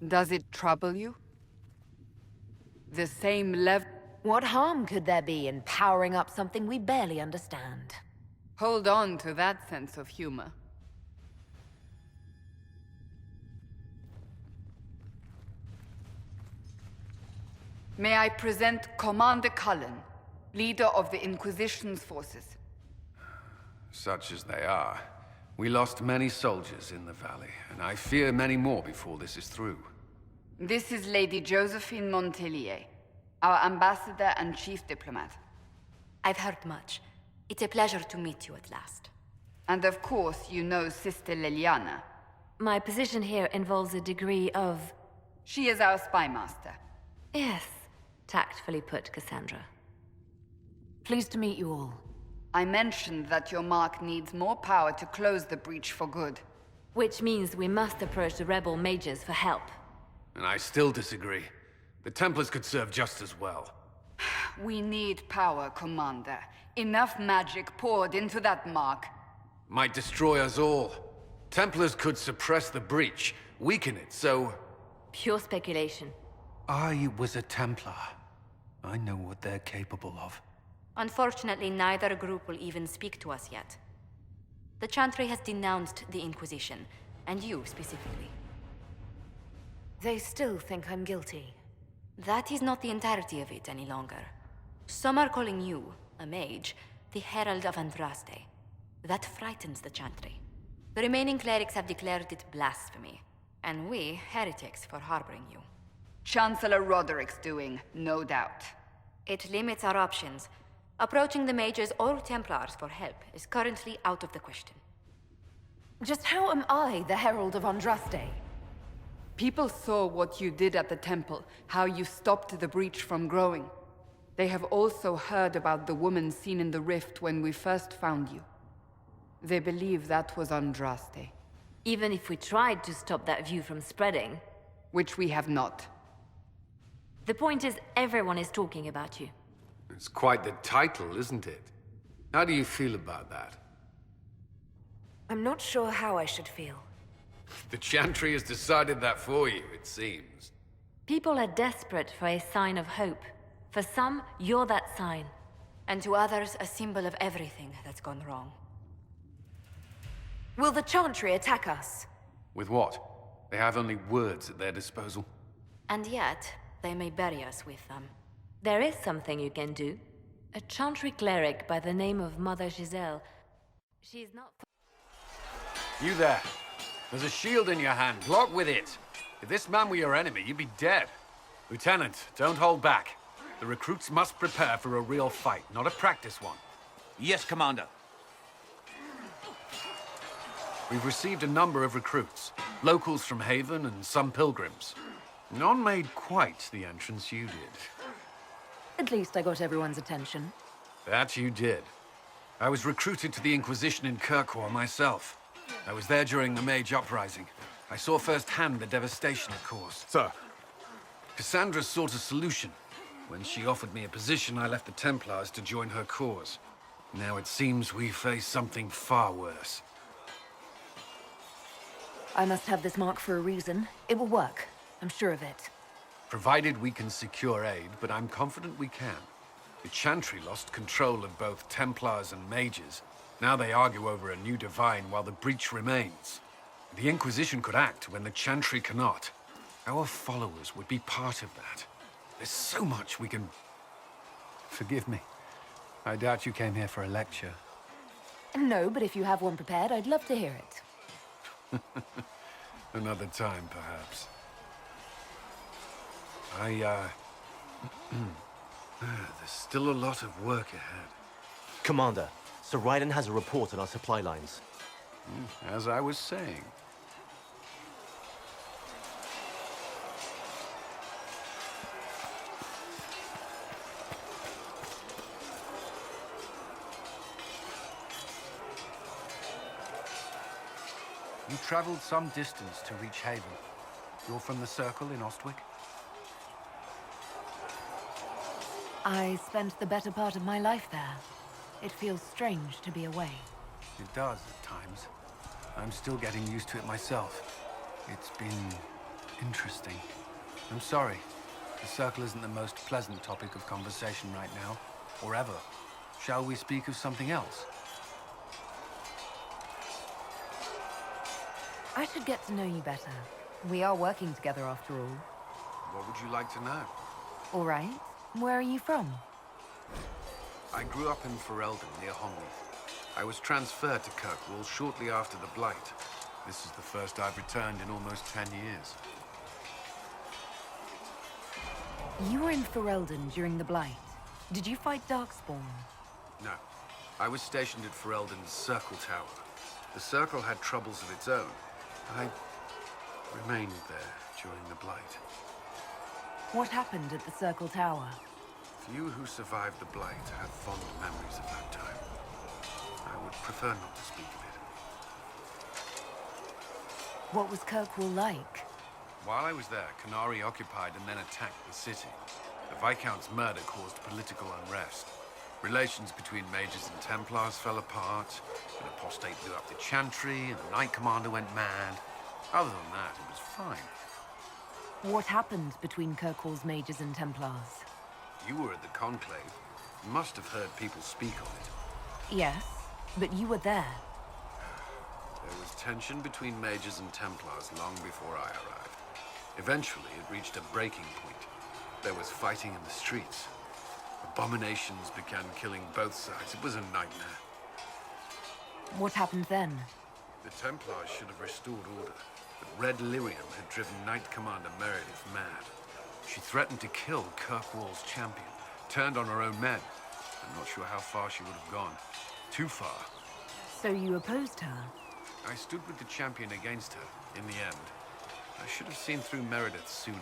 Does it trouble you? The same level... What harm could there be in powering up something we barely understand? Hold on to that sense of humor. May I present Commander Cullen, leader of the Inquisition's forces. Such as they are. We lost many soldiers in the valley, and I fear many more before this is through. This is Lady Josephine Montelier, our ambassador and chief diplomat. I've heard much. It's a pleasure to meet you at last. And of course, you know Sister Liliana. My position here involves a degree of... She is our spy master. Yes, tactfully put, Cassandra. Pleased to meet you all. I mentioned that your mark needs more power to close the breach for good. Which means we must approach the rebel mages for help. And I still disagree. The Templars could serve just as well. We need power, Commander. Enough magic poured into that mark. Might destroy us all. Templars could suppress the breach, weaken it, so... Pure speculation. I was a Templar. I know what they're capable of. Unfortunately, neither group will even speak to us yet. The Chantry has denounced the Inquisition, and you specifically. They still think I'm guilty. That is not the entirety of it any longer. Some are calling you, a mage, the Herald of Andraste. That frightens the Chantry. The remaining clerics have declared it blasphemy, and we, heretics, for harboring you. Chancellor Roderick's doing, no doubt. It limits our options. Approaching the mages or Templars for help is currently out of the question. Just how am I the Herald of Andraste? People saw what you did at the temple, how you stopped the breach from growing. They have also heard about the woman seen in the rift when we first found you. They believe that was Andraste. Even if we tried to stop that view from spreading... Which we have not. The point is, everyone is talking about you. It's quite the title, isn't it? How do you feel about that? I'm not sure how I should feel. The Chantry has decided that for you, it seems. People are desperate for a sign of hope. For some, you're that sign. And to others, a symbol of everything that's gone wrong. Will the Chantry attack us? With what? They have only words at their disposal. And yet, they may bury us with them. There is something you can do. A Chantry cleric by the name of Mother Giselle. She's not... You there. There's a shield in your hand. Block with it. If this man were your enemy, you'd be dead. Lieutenant, don't hold back. The recruits must prepare for a real fight, not a practice one. Yes, Commander. We've received a number of recruits. Locals from Haven and some pilgrims. None made quite the entrance you did. At least I got everyone's attention. That you did. I was recruited to the Inquisition in Kirkwall myself. I was there during the Mage uprising. I saw firsthand the devastation it caused. Sir. Cassandra sought a solution. When she offered me a position, I left the Templars to join her cause. Now it seems we face something far worse. I must have this mark for a reason. It will work. I'm sure of it. Provided we can secure aid, but I'm confident we can. The Chantry lost control of both Templars and Mages. Now they argue over a new divine while the breach remains. The Inquisition could act when the Chantry cannot. Our followers would be part of that. There's so much we can... Forgive me. I doubt you came here for a lecture. No, but if you have one prepared, I'd love to hear it. Another time, perhaps. There's still a lot of work ahead. Commander, Sir Ryden has a report on our supply lines. As I was saying. You traveled some distance to reach Haven. You're from the Circle in Ostwick? I spent the better part of my life there. It feels strange to be away. It does at times. I'm still getting used to it myself. It's been Interesting. I'm sorry. The Circle isn't the most pleasant topic of conversation right now, or ever. Shall we speak of something else? I should get to know you better. We are working together after all. What would you like to know? All right. Where are you from? I grew up in Ferelden, near Homleaf. I was transferred to Kirkwall shortly after the Blight. This is the first I've returned in almost 10 years. You were in Ferelden during the Blight. Did you fight Darkspawn? No. I was stationed at Ferelden's Circle Tower. The Circle had troubles of its own. I remained there during the Blight. What happened at the Circle Tower? Few who survived the Blight have fond memories of that time. I would prefer not to speak of it. What was Kirkwall like? While I was there, Qunari occupied and then attacked the city. The Viscount's murder caused political unrest. Relations between Mages and Templars fell apart. An apostate blew up the Chantry, and the Knight Commander went mad. Other than that, it was fine. What happened between Kirkwall's Mages and Templars? You were at the Conclave. You must have heard people speak of it. Yes, but you were there. There was tension between Mages and Templars long before I arrived. Eventually, it reached a breaking point. There was fighting in the streets. Abominations began killing both sides. It was a nightmare. What happened then? The Templars should have restored order, but Red Lyrium had driven Knight Commander Meredith mad. She threatened to kill Kirkwall's champion, turned on her own men. I'm not sure how far she would have gone. Too far. So you opposed her? I stood with the champion against her, in the end. I should have seen through Meredith sooner.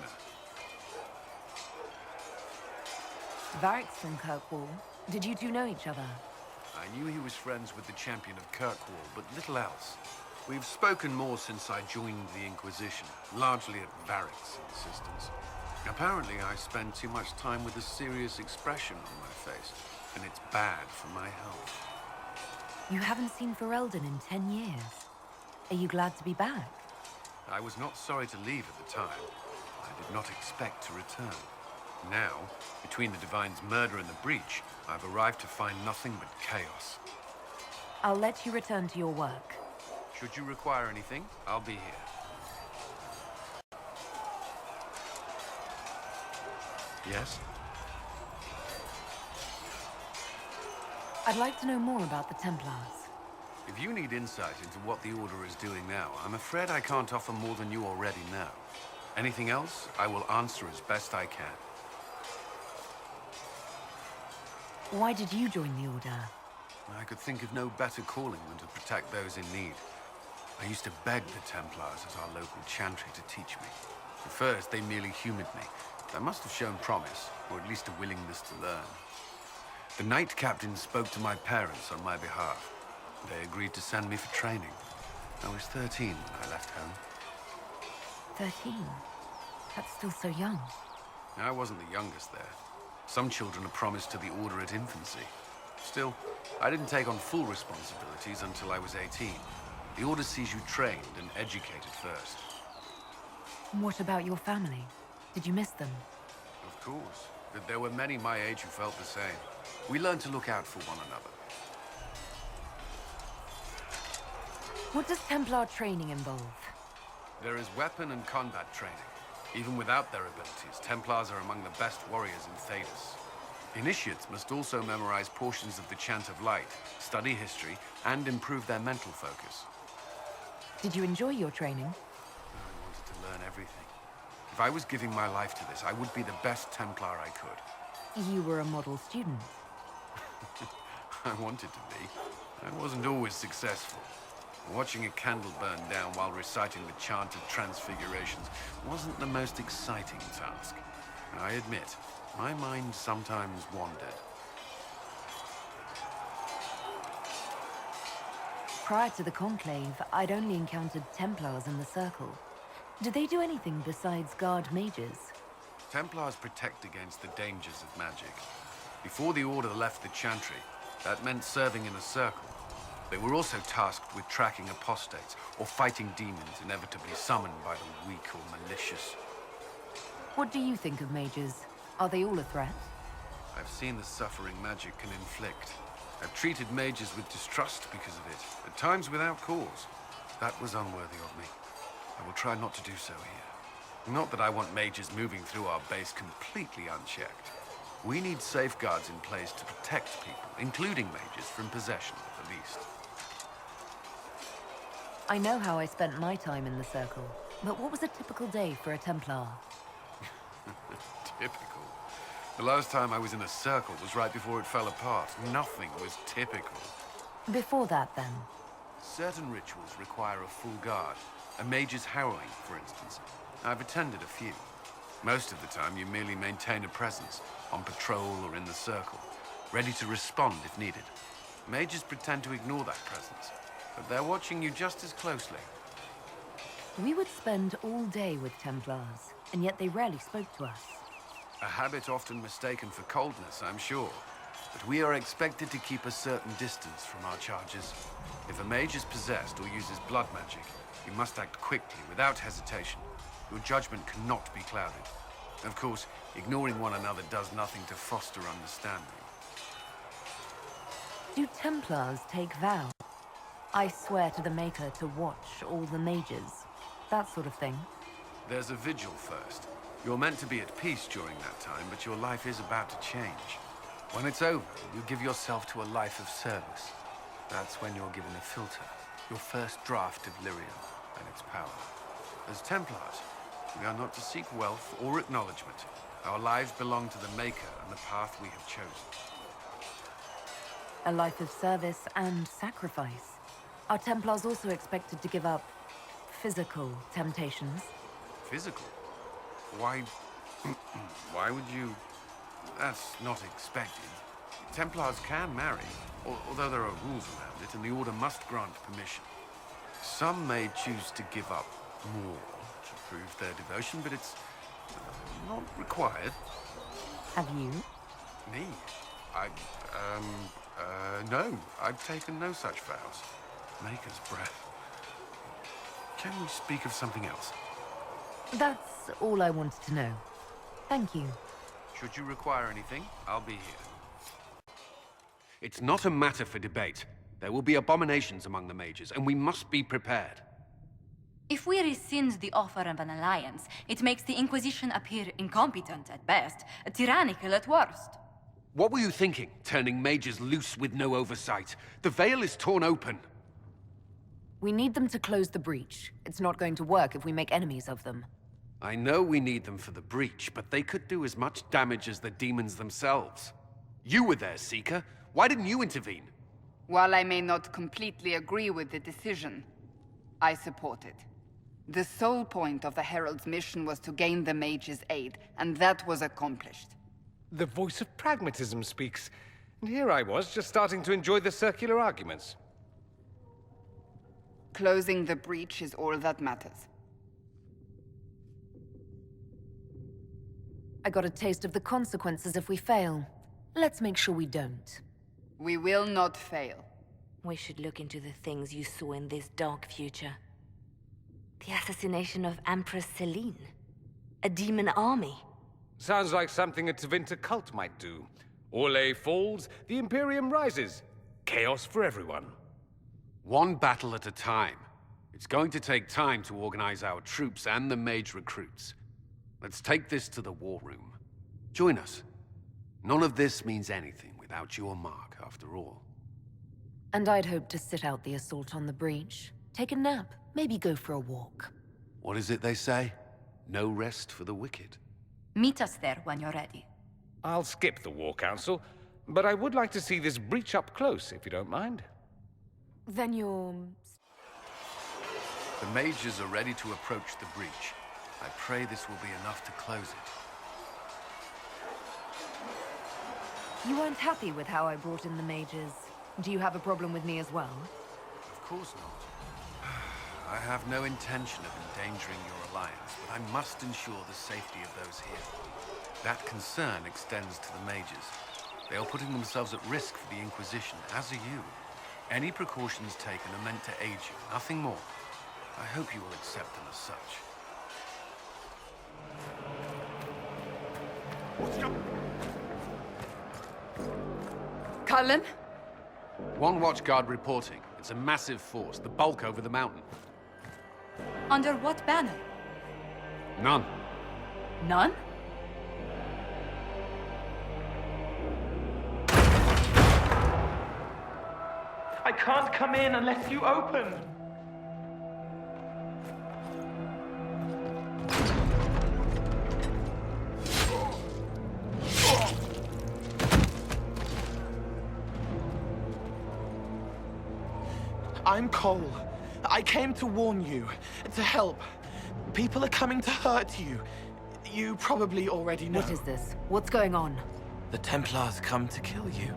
Varric's from Kirkwall. Did you two know each other? I knew he was friends with the champion of Kirkwall, but little else. We've spoken more since I joined the Inquisition, largely at Varric's insistence. Apparently, I spend too much time with a serious expression on my face, and it's bad for my health. You haven't seen Ferelden in 10 years. Are you glad to be back? I was not sorry to leave at the time. I did not expect to return. Now, between the Divine's murder and the breach, I've arrived to find nothing but chaos. I'll let you return to your work. Should you require anything, I'll be here. Yes? I'd like to know more about the Templars. If you need insight into what the Order is doing now, I'm afraid I can't offer more than you already know. Anything else, I will answer as best I can. Why did you join the Order? I could think of no better calling than to protect those in need. I used to beg the Templars at our local chantry to teach me. At first, they merely humored me. I must have shown promise, or at least a willingness to learn. The Knight Captain spoke to my parents on my behalf. They agreed to send me for training. I was 13 when I left home. 13? That's still so young. I wasn't the youngest there. Some children are promised to the Order at infancy. Still, I didn't take on full responsibilities until I was 18. The Order sees you trained and educated first. What about your family? Did you miss them? Of course, but there were many my age who felt the same. We learned to look out for one another. What does Templar training involve? There is weapon and combat training. Even without their abilities, Templars are among the best warriors in Thedas. Initiates must also memorize portions of the Chant of Light, study history, and improve their mental focus. Did you enjoy your training? I wanted to learn everything. If I was giving my life to this, I would be the best Templar I could. You were a model student. I wanted to be. I wasn't always successful. Watching a candle burn down while reciting the Chant of Transfigurations wasn't the most exciting task. I admit, my mind sometimes wandered. Prior to the Conclave, I'd only encountered Templars in the Circle. Did they do anything besides guard mages? Templars protect against the dangers of magic. Before the Order left the Chantry, that meant serving in a circle. They were also tasked with tracking apostates, or fighting demons inevitably summoned by the weak or malicious. What do you think of mages? Are they all a threat? I've seen the suffering magic can inflict. I've treated mages with distrust because of it, at times without cause. That was unworthy of me. I will try not to do so here. Not that I want mages moving through our base completely unchecked. We need safeguards in place to protect people, including mages, from possession, at the least. I know how I spent my time in the Circle, but what was a typical day for a Templar? Typical. The last time I was in a circle was right before it fell apart. Nothing was typical. Before that, then? Certain rituals require a full guard. A mage's harrowing, for instance. I've attended a few. Most of the time, you merely maintain a presence, on patrol or in the circle, ready to respond if needed. Mages pretend to ignore that presence, but they're watching you just as closely. We would spend all day with Templars, and yet they rarely spoke to us. A habit often mistaken for coldness, I'm sure. But we are expected to keep a certain distance from our charges. If a mage is possessed or uses blood magic, you must act quickly, without hesitation. Your judgment cannot be clouded. Of course, ignoring one another does nothing to foster understanding. Do Templars take vows? I swear to the Maker to watch all the mages. That sort of thing. There's a vigil first. You're meant to be at peace during that time, but your life is about to change. When it's over, you give yourself to a life of service. That's when you're given a filter, your first draft of Lyrium and its power. As Templars, we are not to seek wealth or acknowledgement. Our lives belong to the Maker and the path we have chosen. A life of service and sacrifice. Are Templars also expected to give up physical temptations? Physical? Why... why would you... That's not expected. Templars can marry, although there are rules around it, and the Order must grant permission. Some may choose to give up more to prove their devotion, but it's not required. Have you? Me? No. I've taken no such vows. Maker's breath. Can we speak of something else? That's all I wanted to know. Thank you. Should you require anything, I'll be here. It's not a matter for debate. There will be abominations among the mages, and we must be prepared. If we rescind the offer of an alliance, it makes the Inquisition appear incompetent at best, tyrannical at worst. What were you thinking, turning mages loose with no oversight? The veil is torn open. We need them to close the breach. It's not going to work if we make enemies of them. I know we need them for the breach, but they could do as much damage as the demons themselves. You were there, Seeker. Why didn't you intervene? While I may not completely agree with the decision, I support it. The sole point of the Herald's mission was to gain the mage's aid, and that was accomplished. The voice of pragmatism speaks. And here I was, just starting to enjoy the circular arguments. Closing the breach is all that matters. I got a taste of the consequences if we fail. Let's make sure we don't. We will not fail. We should look into the things you saw in this dark future. The assassination of Empress Selene. A demon army. Sounds like something a Tevinter cult might do. Orlais falls, the Imperium rises. Chaos for everyone. One battle at a time. It's going to take time to organize our troops and the mage recruits. Let's take this to the war room. Join us. None of this means anything without your mark, after all. And I'd hoped to sit out the assault on the breach. Take a nap, maybe go for a walk. What is it they say? No rest for the wicked. Meet us there when you're ready. I'll skip the War Council, but I would like to see this breach up close, if you don't mind. Then you're... The mages are ready to approach the breach. I pray this will be enough to close it. You weren't happy with how I brought in the mages. Do you have a problem with me as well? Of course not. I have no intention of endangering your alliance, but I must ensure the safety of those here. That concern extends to the mages. They are putting themselves at risk for the Inquisition, as are you. Any precautions taken are meant to aid you, nothing more. I hope you will accept them as such. Cullen? One watchguard reporting. It's a massive force, the bulk over the mountain. Under what banner? None. None? I can't come in unless you open. I'm Cole. I came to warn you, to help. People are coming to hurt you. You probably already know. What is this? What's going on? The Templars come to kill you.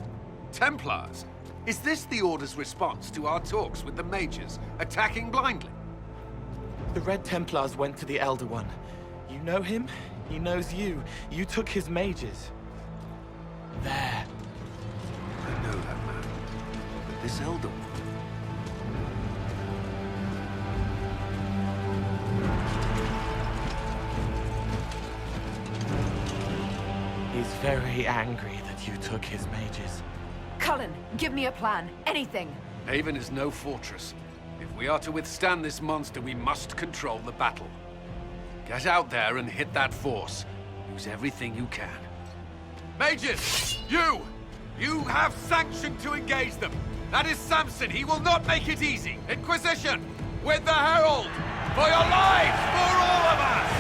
Templars? Is this the Order's response to our talks with the Mages, attacking blindly? The Red Templars went to the Elder One. You know him? He knows you. You took his mages. There. I know that man. But this Elder One... He's very angry that you took his mages. Cullen, give me a plan. Anything. Haven is no fortress. If we are to withstand this monster, we must control the battle. Get out there and hit that force. Use everything you can. Mages! You! You have sanction to engage them! That is Samson! He will not make it easy! Inquisition! With the Herald! For your lives! For all of us!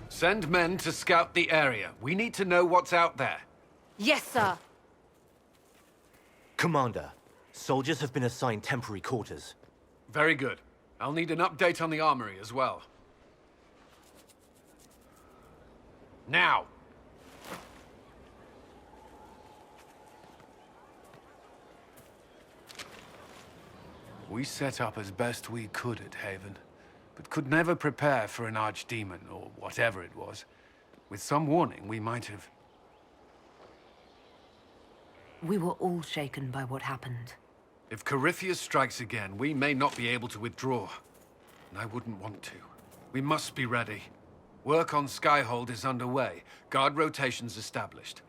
Send men to scout the area. We need to know what's out there. Yes, sir. Commander, soldiers have been assigned temporary quarters. Very good. I'll need an update on the armory as well. Now! We set up as best we could at Haven, but could never prepare for an archdemon, or whatever it was. With some warning, we might have... We were all shaken by what happened. If Corypheus strikes again, we may not be able to withdraw. And I wouldn't want to. We must be ready. Work on Skyhold is underway. Guard rotations established.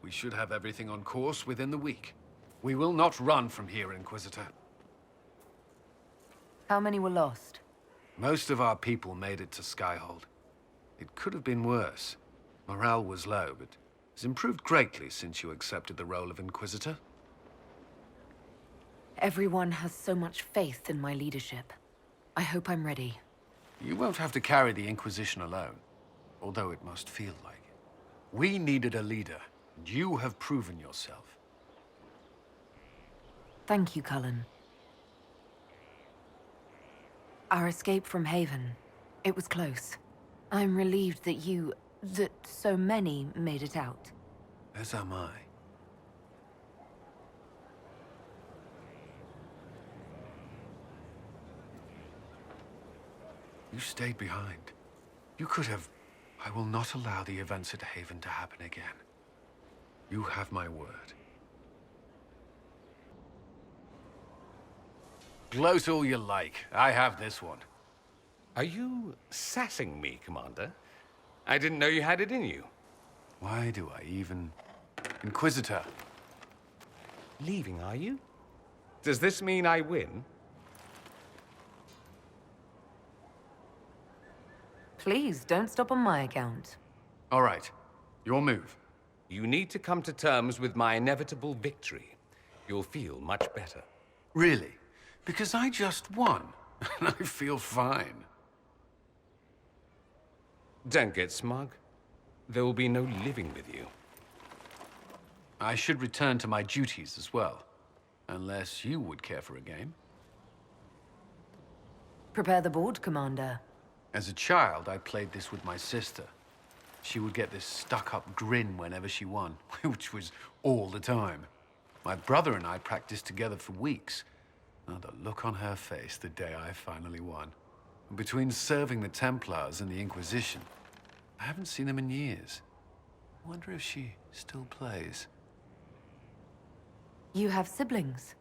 We should have everything on course within the week. We will not run from here, Inquisitor. How many were lost? Most of our people made it to Skyhold. It could have been worse. Morale was low, but has improved greatly since you accepted the role of Inquisitor. Everyone has so much faith in my leadership. I hope I'm ready. You won't have to carry the Inquisition alone, although it must feel like it. We needed a leader, and you have proven yourself. Thank you, Cullen. Our escape from Haven, it was close. I'm relieved that so many made it out. As am I. You stayed behind. You could have... I will not allow the events at Haven to happen again. You have my word. Gloat all you like. I have this one. Are you sassing me, Commander? I didn't know you had it in you. Why do I even... Inquisitor. Leaving, are you? Does this mean I win? Please, don't stop on my account. All right. Your move. You need to come to terms with my inevitable victory. You'll feel much better. Really? Because I just won, and I feel fine. Don't get smug. There will be no living with you. I should return to my duties as well. Unless you would care for a game. Prepare the board, Commander. As a child, I played this with my sister. She would get this stuck-up grin whenever she won, which was all the time. My brother and I practiced together for weeks. Oh, the look on her face the day I finally won. And between serving the Templars and the Inquisition, I haven't seen them in years. I wonder if she still plays. You have siblings?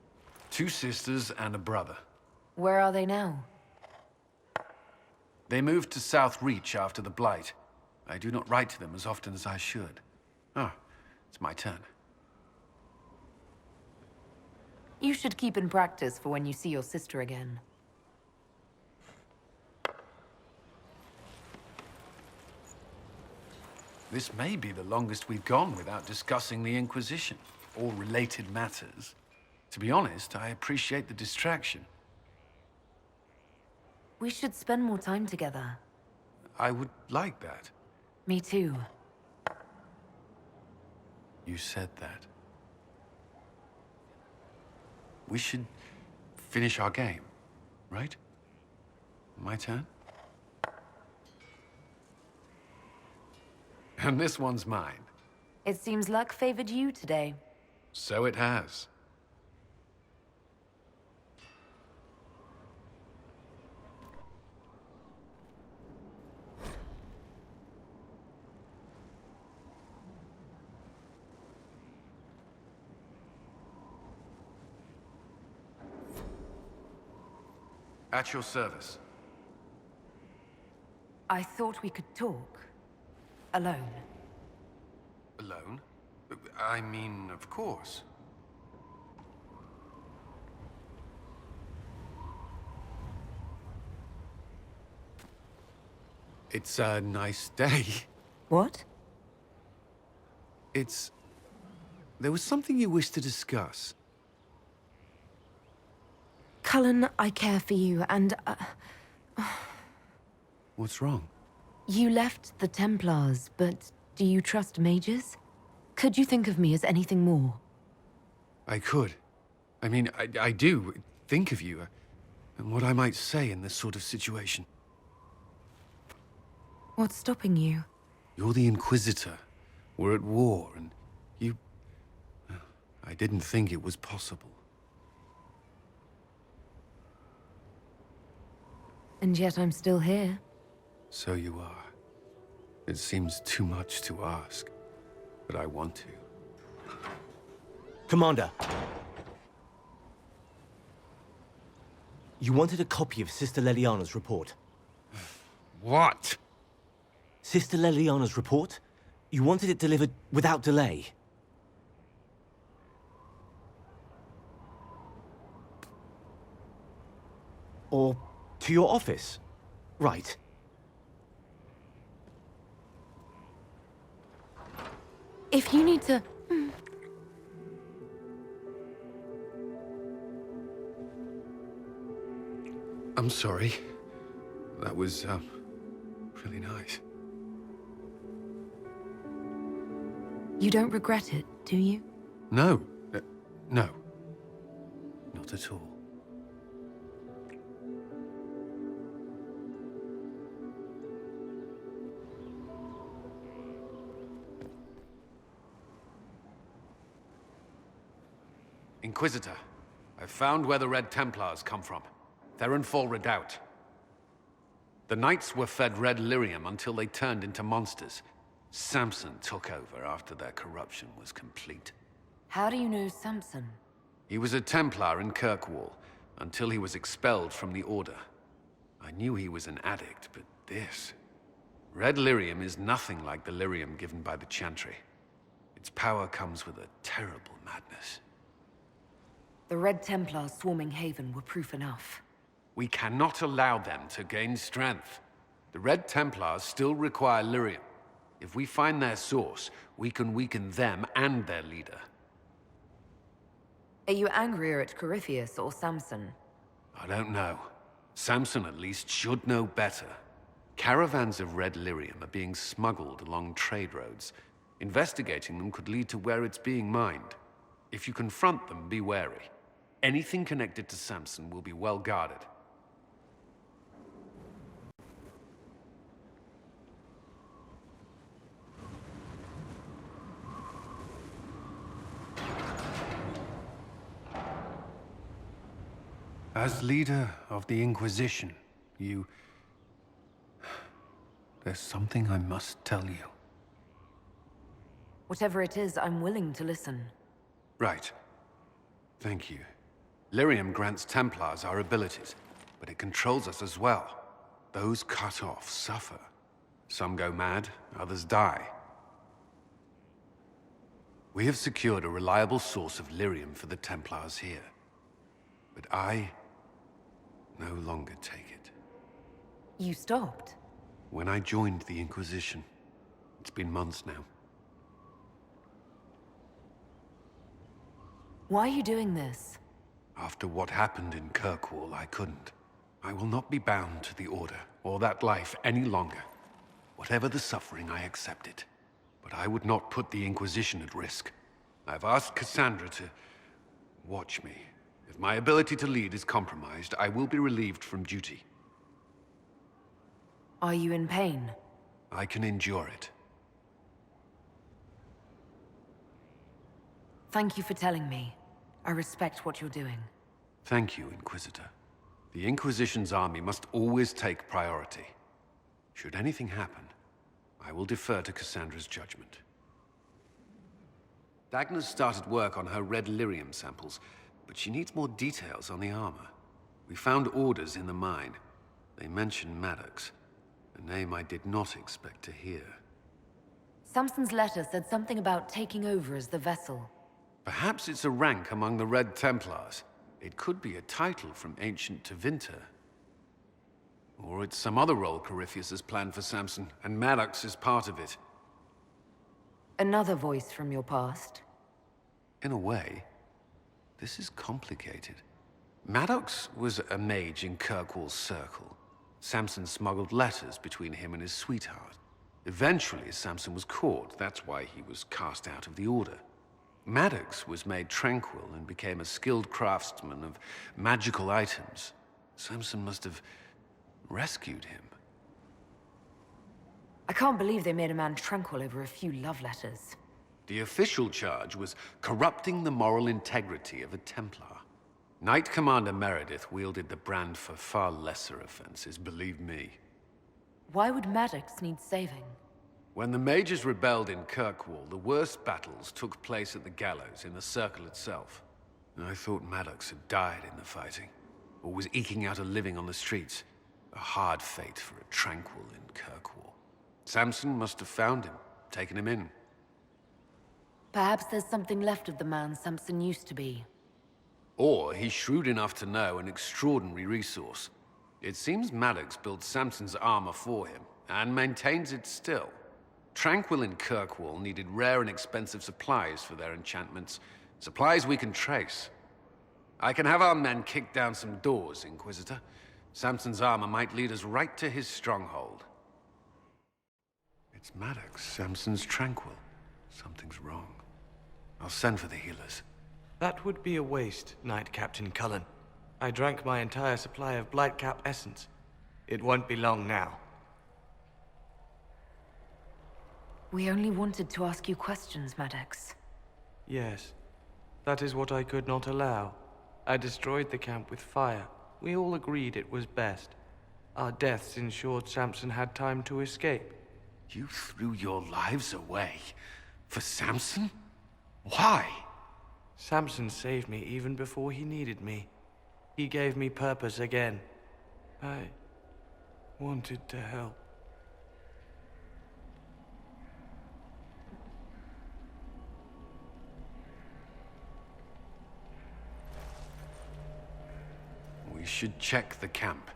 2 sisters and a brother. Where are they now? They moved to South Reach after the Blight. I do not write to them as often as I should. Ah, it's my turn. You should keep in practice for when you see your sister again. This may be the longest we've gone without discussing the Inquisition, or related matters. To be honest, I appreciate the distraction. We should spend more time together. I would like that. Me too. You said that. We should finish our game, right? My turn? And this one's mine. It seems luck favored you today. So it has. At your service. I thought we could talk. Alone. Alone? I mean, of course. It's a nice day. What? There was something you wished to discuss. Cullen, I care for you, and What's wrong? you left the Templars, but do you trust mages? Could you think of me as anything more? I could. I mean, I do think of you, and what I might say in this sort of situation. What's stopping you? You're the Inquisitor. We're at war, and you... I didn't think it was possible. And yet I'm still here. So you are. It seems too much to ask, but I want to. Commander! You wanted a copy of Sister Leliana's report. What? Sister Leliana's report? You wanted it delivered without delay. Or to your office. Right. If you need to... I'm sorry. That was, really nice. You don't regret it, do you? No. No. Not at all. Inquisitor, I've found where the Red Templars come from. Fen'Harel Redoubt. The Knights were fed red lyrium until they turned into monsters. Samson took over after their corruption was complete. How do you know Samson? He was a Templar in Kirkwall, until he was expelled from the Order. I knew he was an addict, but this... Red lyrium is nothing like the lyrium given by the Chantry. Its power comes with a terrible madness. The Red Templars swarming Haven were proof enough. We cannot allow them to gain strength. The Red Templars still require lyrium. If we find their source, we can weaken them and their leader. Are you angrier at Corypheus or Samson? I don't know. Samson at least should know better. Caravans of red lyrium are being smuggled along trade roads. Investigating them could lead to where it's being mined. If you confront them, be wary. Anything connected to Samson will be well guarded. As leader of the Inquisition, there's something I must tell you. Whatever it is, I'm willing to listen. Right. Thank you. Lyrium grants Templars our abilities, but it controls us as well. Those cut off suffer. Some go mad, others die. We have secured a reliable source of Lyrium for the Templars here. But I no longer take it. You stopped? When I joined the Inquisition. It's been months now. Why are you doing this? After what happened in Kirkwall, I couldn't. I will not be bound to the Order, or that life any longer. Whatever the suffering, I accept it. But I would not put the Inquisition at risk. I've asked Cassandra to watch me. If my ability to lead is compromised, I will be relieved from duty. Are you in pain? I can endure it. Thank you for telling me. I respect what you're doing. Thank you, Inquisitor. The Inquisition's army must always take priority. Should anything happen, I will defer to Cassandra's judgment. Dagna's started work on her red Lyrium samples, but she needs more details on the armor. We found orders in the mine. They mention Maddox, a name I did not expect to hear. Samson's letter said something about taking over as the vessel. Perhaps it's a rank among the Red Templars. It could be a title from ancient Tevinter. Or it's some other role Corypheus has planned for Samson, and Maddox is part of it. Another voice from your past? In a way, this is complicated. Maddox was a mage in Kirkwall's circle. Samson smuggled letters between him and his sweetheart. Eventually, Samson was caught. That's why he was cast out of the Order. Maddox was made Tranquil and became a skilled craftsman of magical items. Samson must have rescued him. I can't believe they made a man Tranquil over a few love letters. The official charge was corrupting the moral integrity of a Templar. Knight Commander Meredith wielded the brand for far lesser offenses, believe me. Why would Maddox need saving? When the Mages rebelled in Kirkwall, the worst battles took place at the gallows in the circle itself. I thought Maddox had died in the fighting, or was eking out a living on the streets. A hard fate for a Tranquil in Kirkwall. Samson must have found him, taken him in. Perhaps there's something left of the man Samson used to be. Or he's shrewd enough to know an extraordinary resource. It seems Maddox built Samson's armor for him, and maintains it still. Tranquil and Kirkwall needed rare and expensive supplies for their enchantments. Supplies we can trace. I can have our men kick down some doors, Inquisitor. Samson's armor might lead us right to his stronghold. It's Maddox, Samson's Tranquil. Something's wrong. I'll send for the healers. That would be a waste, Knight Captain Cullen. I drank my entire supply of Blight Cap essence. It won't be long now. We only wanted to ask you questions, Maddox. Yes. That is what I could not allow. I destroyed the camp with fire. We all agreed it was best. Our deaths ensured Samson had time to escape. You threw your lives away for Samson? Why? Samson saved me even before he needed me. He gave me purpose again. I wanted to help. We should check the camp.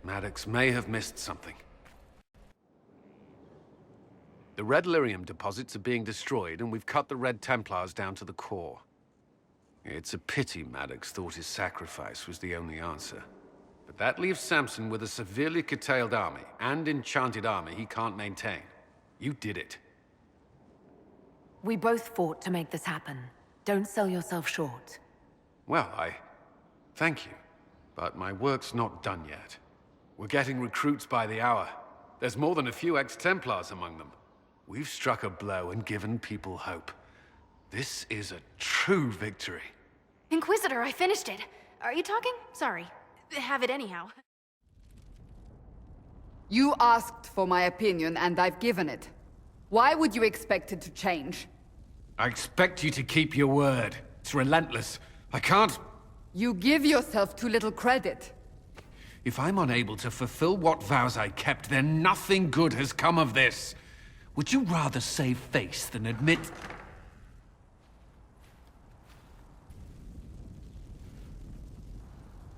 Maddox may have missed something. The Red Lyrium deposits are being destroyed, and we've cut the Red Templars down to the core. It's a pity Maddox thought his sacrifice was the only answer. But that leaves Samson with a severely curtailed army, and enchanted armor he can't maintain. You did it. We both fought to make this happen. Don't sell yourself short. Well, thank you. But my work's not done yet. We're getting recruits by the hour. There's more than a few ex-Templars among them. We've struck a blow and given people hope. This is a true victory. Inquisitor, I finished it. Are you talking? Sorry. Have it anyhow. You asked for my opinion, and I've given it. Why would you expect it to change? I expect you to keep your word. It's relentless. I can't... You give yourself too little credit. If I'm unable to fulfill what vows I kept, then nothing good has come of this. Would you rather save face than admit...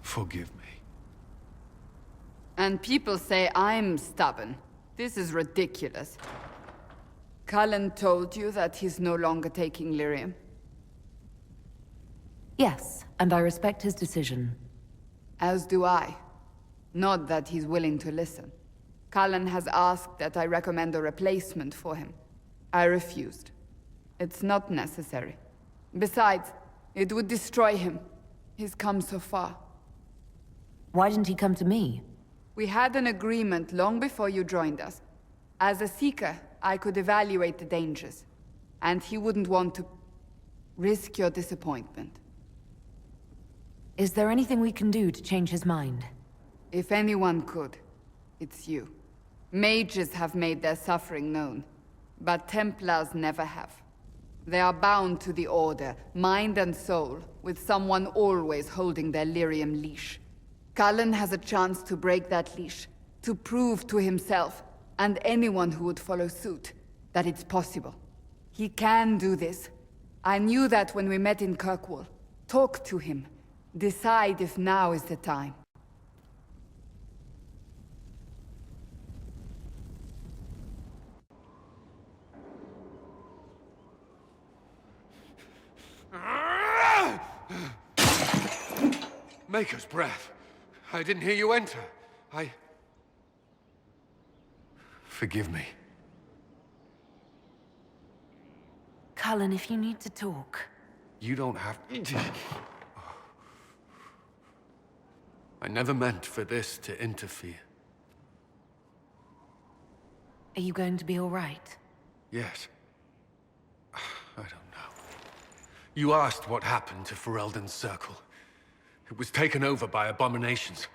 Forgive me. And people say I'm stubborn. This is ridiculous. Cullen told you that he's no longer taking Lyrium? Yes, and I respect his decision. As do I. Not that he's willing to listen. Cullen has asked that I recommend a replacement for him. I refused. It's not necessary. Besides, it would destroy him. He's come so far. Why didn't he come to me? We had an agreement long before you joined us. As a Seeker, I could evaluate the dangers. And he wouldn't want to risk your disappointment. Is there anything we can do to change his mind? If anyone could, it's you. Mages have made their suffering known, but Templars never have. They are bound to the Order, mind and soul, with someone always holding their Lyrium leash. Cullen has a chance to break that leash, to prove to himself, and anyone who would follow suit, that it's possible. He can do this. I knew that when we met in Kirkwall. Talk to him. Decide if now is the time. Maker's breath. I didn't hear you enter. Forgive me. Cullen, if you need to talk. You don't have... I never meant for this to interfere. Are you going to be all right? Yes. I don't know. You asked what happened to Ferelden's Circle. It was taken over by abominations.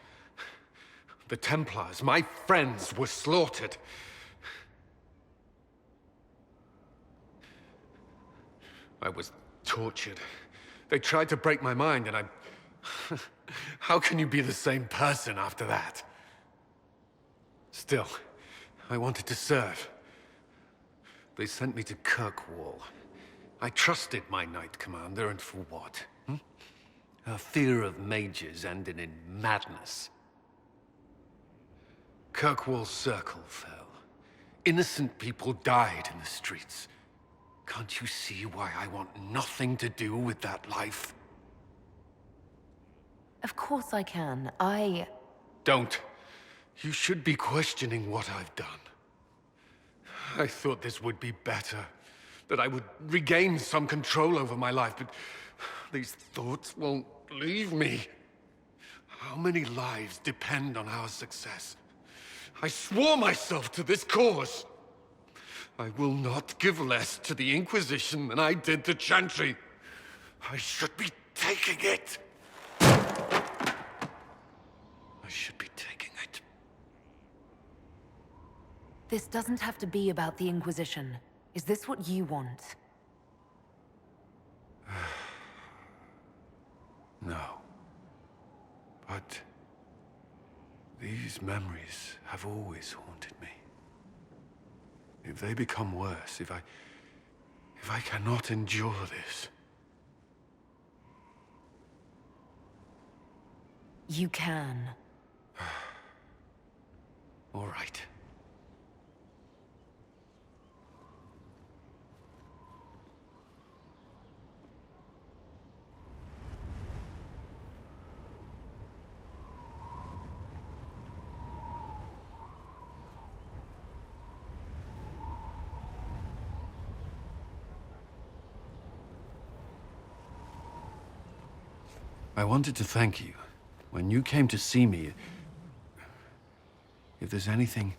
The Templars, my friends, were slaughtered. I was tortured. They tried to break my mind, and I... How can you be the same person after that? Still, I wanted to serve. They sent me to Kirkwall. I trusted my Knight Commander, and for what? Her fear of mages ended in madness. Kirkwall's Circle fell. Innocent people died in the streets. Can't you see why I want nothing to do with that life? Of course I can. Don't. You should be questioning what I've done. I thought this would be better. That I would regain some control over my life, but these thoughts won't leave me. How many lives depend on our success? I swore myself to this cause. I will not give less to the Inquisition than I did to Chantry. I should be taking it. I should be taking it. This doesn't have to be about the Inquisition. Is this what you want? No. But these memories have always haunted me. If they become worse, if I cannot endure this... You can. All right. I wanted to thank you. When you came to see me, if there's anything...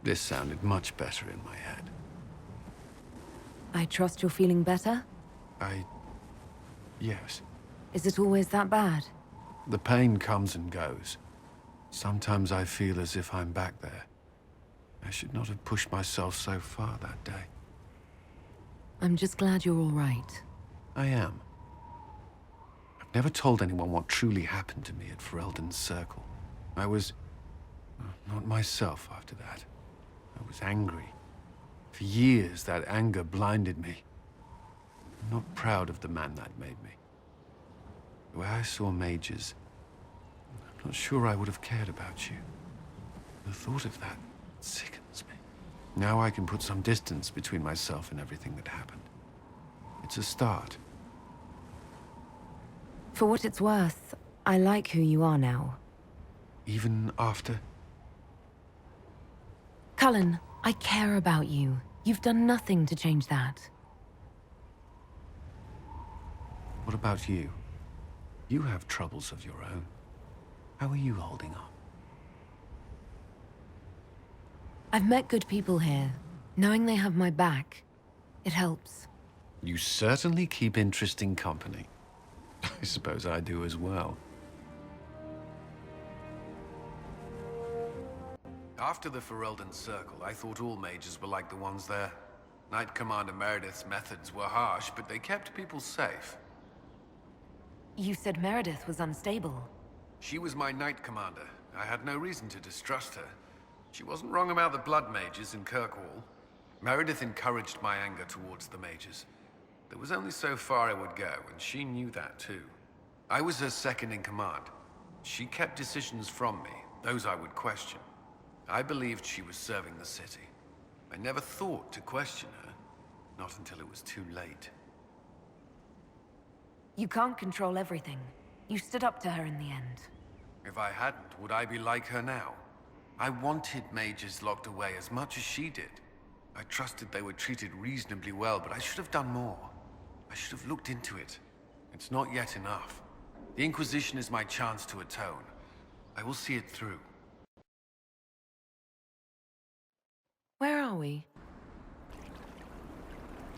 This sounded much better in my head. I trust you're feeling better? Yes. Is it always that bad? The pain comes and goes. Sometimes I feel as if I'm back there. I should not have pushed myself so far that day. I'm just glad you're all right. I am. Never told anyone what truly happened to me at Ferelden's Circle. I was not myself after that. I was angry. For years, that anger blinded me. I'm not proud of the man that made me. The way I saw mages, I'm not sure I would have cared about you. The thought of that sickens me. Now I can put some distance between myself and everything that happened. It's a start. For what it's worth, I like who you are now. Even after? Cullen, I care about you. You've done nothing to change that. What about you? You have troubles of your own. How are you holding up? I've met good people here. Knowing they have my back, it helps. You certainly keep interesting company. I suppose I do as well. After the Ferelden Circle, I thought all mages were like the ones there. Knight Commander Meredith's methods were harsh, but they kept people safe. You said Meredith was unstable. She was my Knight Commander. I had no reason to distrust her. She wasn't wrong about the Blood Mages in Kirkwall. Meredith encouraged my anger towards the mages. There was only so far I would go, and she knew that too. I was her second in command. She kept decisions from me, those I would question. I believed she was serving the city. I never thought to question her, not until it was too late. You can't control everything. You stood up to her in the end. If I hadn't, would I be like her now? I wanted mages locked away as much as she did. I trusted they were treated reasonably well, but I should have done more. I should have looked into it. It's not yet enough. The Inquisition is my chance to atone. I will see it through. Where are we?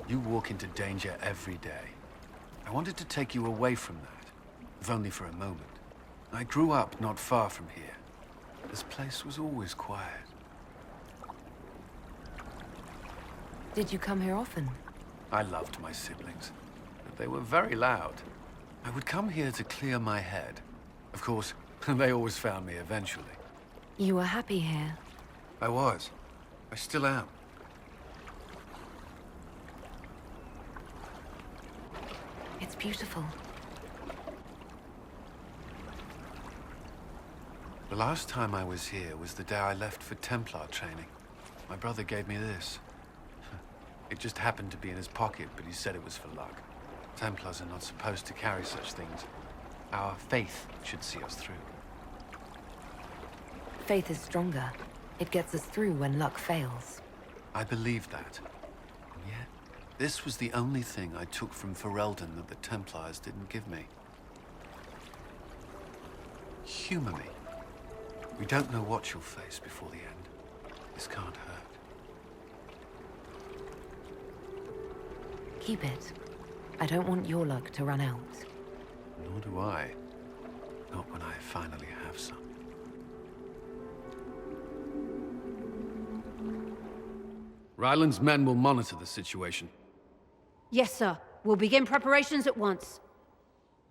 You walk into danger every day. I wanted to take you away from that, if only for a moment. I grew up not far from here. This place was always quiet. Did you come here often? I loved my siblings, but they were very loud. I would come here to clear my head. Of course, they always found me eventually. You were happy here. I was. I still am. It's beautiful. The last time I was here was the day I left for Templar training. My brother gave me this. It just happened to be in his pocket, but he said it was for luck. Templars are not supposed to carry such things. Our faith should see us through. Faith is stronger. It gets us through when luck fails. I believed that. And yet, this was the only thing I took from Ferelden that the Templars didn't give me. Humor me. We don't know what you'll face before the end. This can't hurt. Keep it. I don't want your luck to run out. Nor do I. Not when I finally have some. Ryland's men will monitor the situation. Yes, sir. We'll begin preparations at once.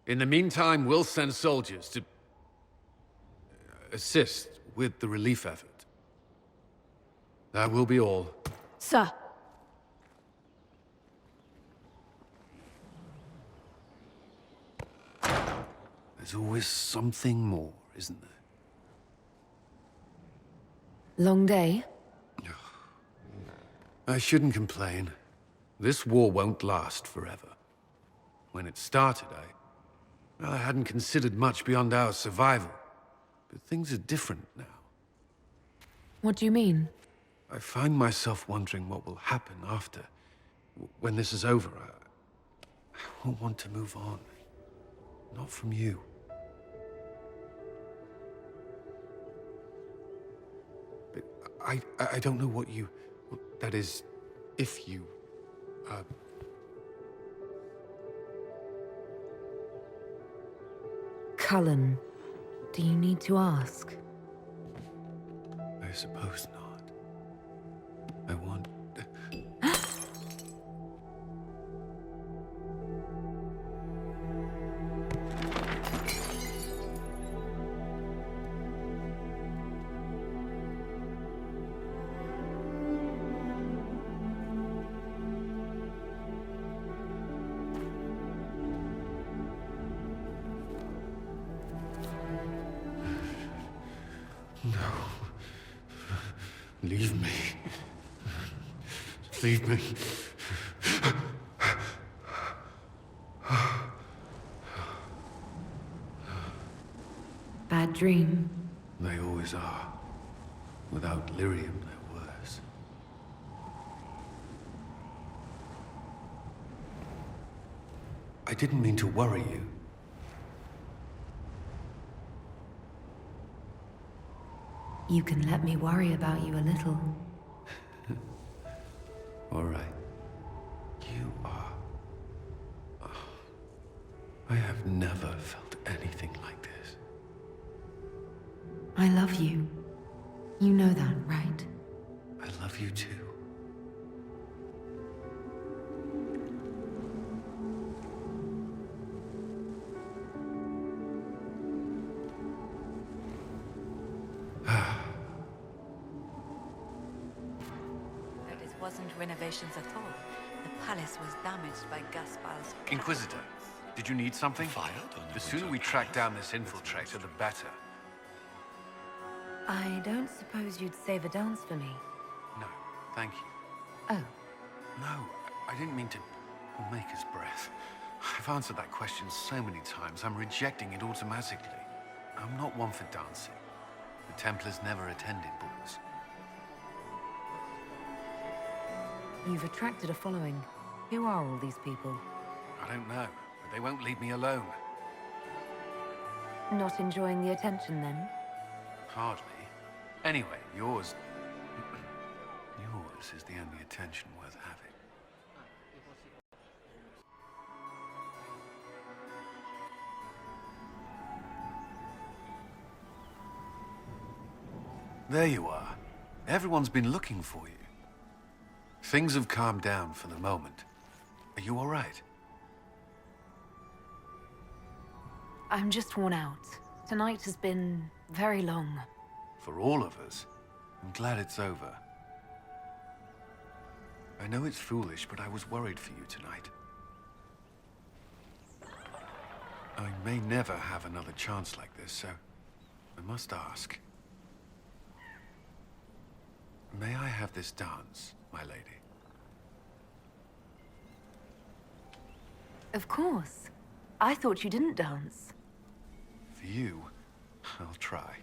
In the meantime, we'll send soldiers to assist with the relief effort. That will be all. Sir. There's always something more, isn't there? Long day? I shouldn't complain. This war won't last forever. When it started, I hadn't considered much beyond our survival. But things are different now. What do you mean? I find myself wondering what will happen after. When this is over, I won't want to move on. Not from you. But I don't know what you... That is, if you... Cullen, do you need to ask? I suppose not. I want... Leave me. Leave me. Bad dream. They always are. Without Lyrium, they're worse. I didn't mean to worry you. You can let me worry about you a little. All right. You are... I have never felt anything like this. I love you. You know that, right? I love you too. Wasn't renovations at all. The palace was damaged by Gaspar's... Inquisitor, did you need something? The sooner we track down this infiltrator, the better. I don't suppose you'd save a dance for me? No, thank you. Oh. No, I didn't mean to make us breath. I've answered that question so many times, I'm rejecting it automatically. I'm not one for dancing. The Templars never attended balls. You've attracted a following. Who are all these people? I don't know, but they won't leave me alone. Not enjoying the attention, then? Hardly. Anyway, yours... yours is the only attention worth having. There you are. Everyone's been looking for you. Things have calmed down for the moment. Are you all right? I'm just worn out. Tonight has been very long. For all of us. I'm glad it's over. I know it's foolish, but I was worried for you tonight. I may never have another chance like this, so I must ask. May I have this dance, my lady? Of course. I thought you didn't dance. For you, I'll try.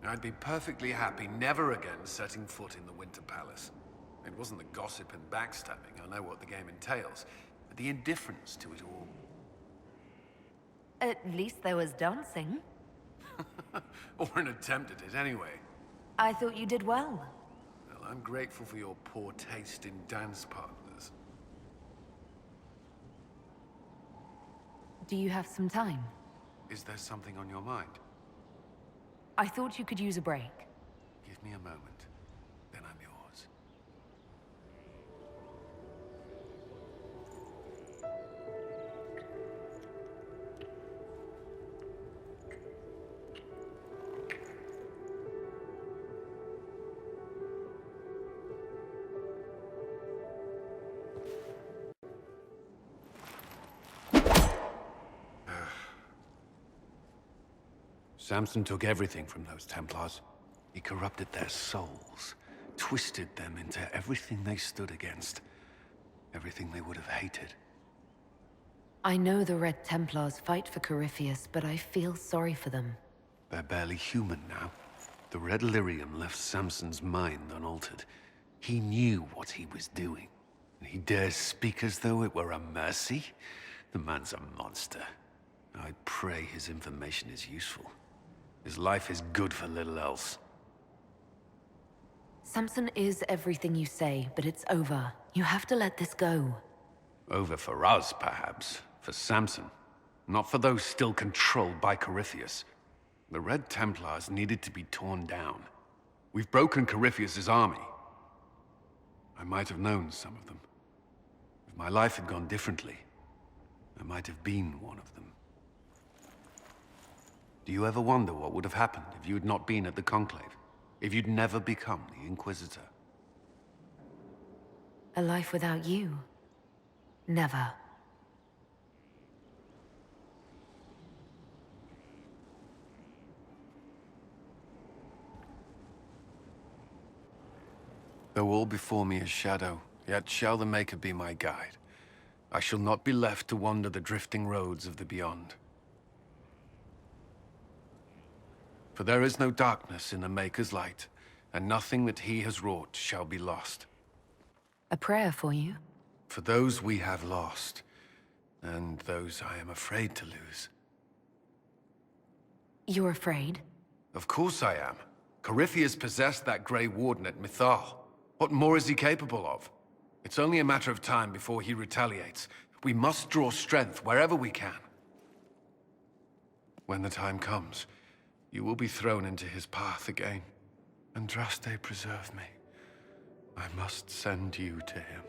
I'd be perfectly happy never again setting foot in the Winter Palace. It wasn't the gossip and backstabbing, I know what the game entails, but the indifference to it all. At least there was dancing. Or an attempt at it, anyway. I thought you did well. Well, I'm grateful for your poor taste in dance partners. Do you have some time? Is there something on your mind? I thought you could use a break. Give me a moment, then I'm yours. Samson took everything from those Templars. He corrupted their souls, twisted them into everything they stood against, everything they would have hated. I know the Red Templars fight for Corypheus, but I feel sorry for them. They're barely human now. The Red Lyrium left Samson's mind unaltered. He knew what he was doing. And he dares speak as though it were a mercy? The man's a monster. I pray his information is useful. His life is good for little else. Samson is everything you say, but it's over. You have to let this go. Over for us, perhaps. For Samson. Not for those still controlled by Corypheus. The Red Templars needed to be torn down. We've broken Corypheus's army. I might have known some of them. If my life had gone differently, I might have been one of them. Do you ever wonder what would have happened if you had not been at the Conclave? If you'd never become the Inquisitor? A life without you? Never. Though all before me is shadow, yet shall the Maker be my guide. I shall not be left to wander the drifting roads of the beyond. For there is no darkness in the Maker's light, and nothing that he has wrought shall be lost. A prayer for you? For those we have lost, and those I am afraid to lose. You're afraid? Of course I am. Corypheus possessed that Grey Warden at Mythal. What more is he capable of? It's only a matter of time before he retaliates. We must draw strength wherever we can. When the time comes, you will be thrown into his path again. Andraste, preserve me. I must send you to him.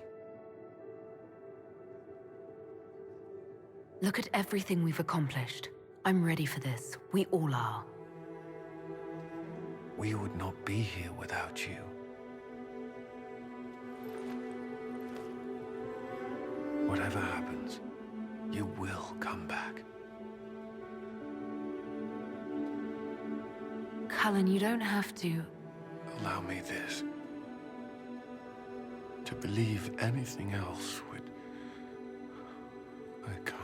Look at everything we've accomplished. I'm ready for this. We all are. We would not be here without you. Whatever happens, you will come back. Cullen, you don't have to... Allow me this. To believe anything else would... I can't.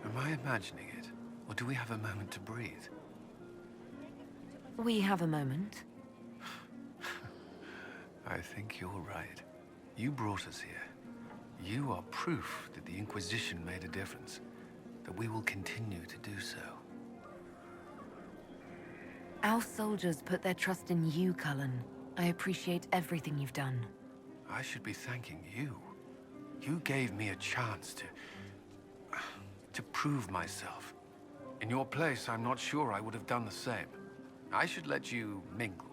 Am I imagining it? Or do we have a moment to breathe? We have a moment. I think you're right. You brought us here. You are proof that the Inquisition made a difference. That we will continue to do so. Our soldiers put their trust in you, Cullen. I appreciate everything you've done. I should be thanking you. You gave me a chance to prove myself. In your place, I'm not sure I would have done the same. I should let you mingle.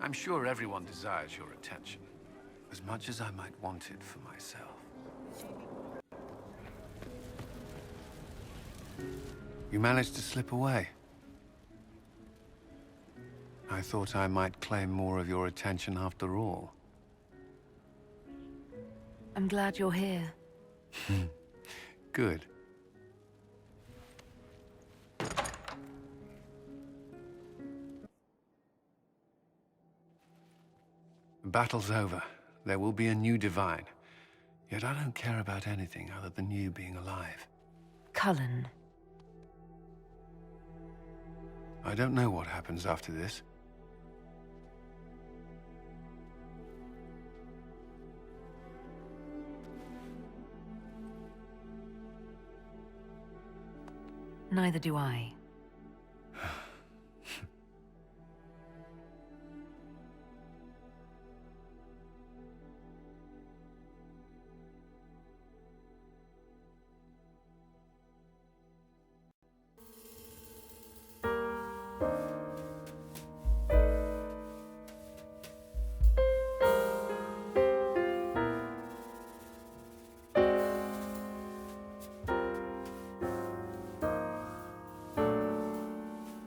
I'm sure everyone desires your attention, as much as I might want it for myself. You managed to slip away. I thought I might claim more of your attention after all. I'm glad you're here. Good. The battle's over. There will be a new divine. Yet I don't care about anything other than you being alive. Cullen. I don't know what happens after this. Neither do I.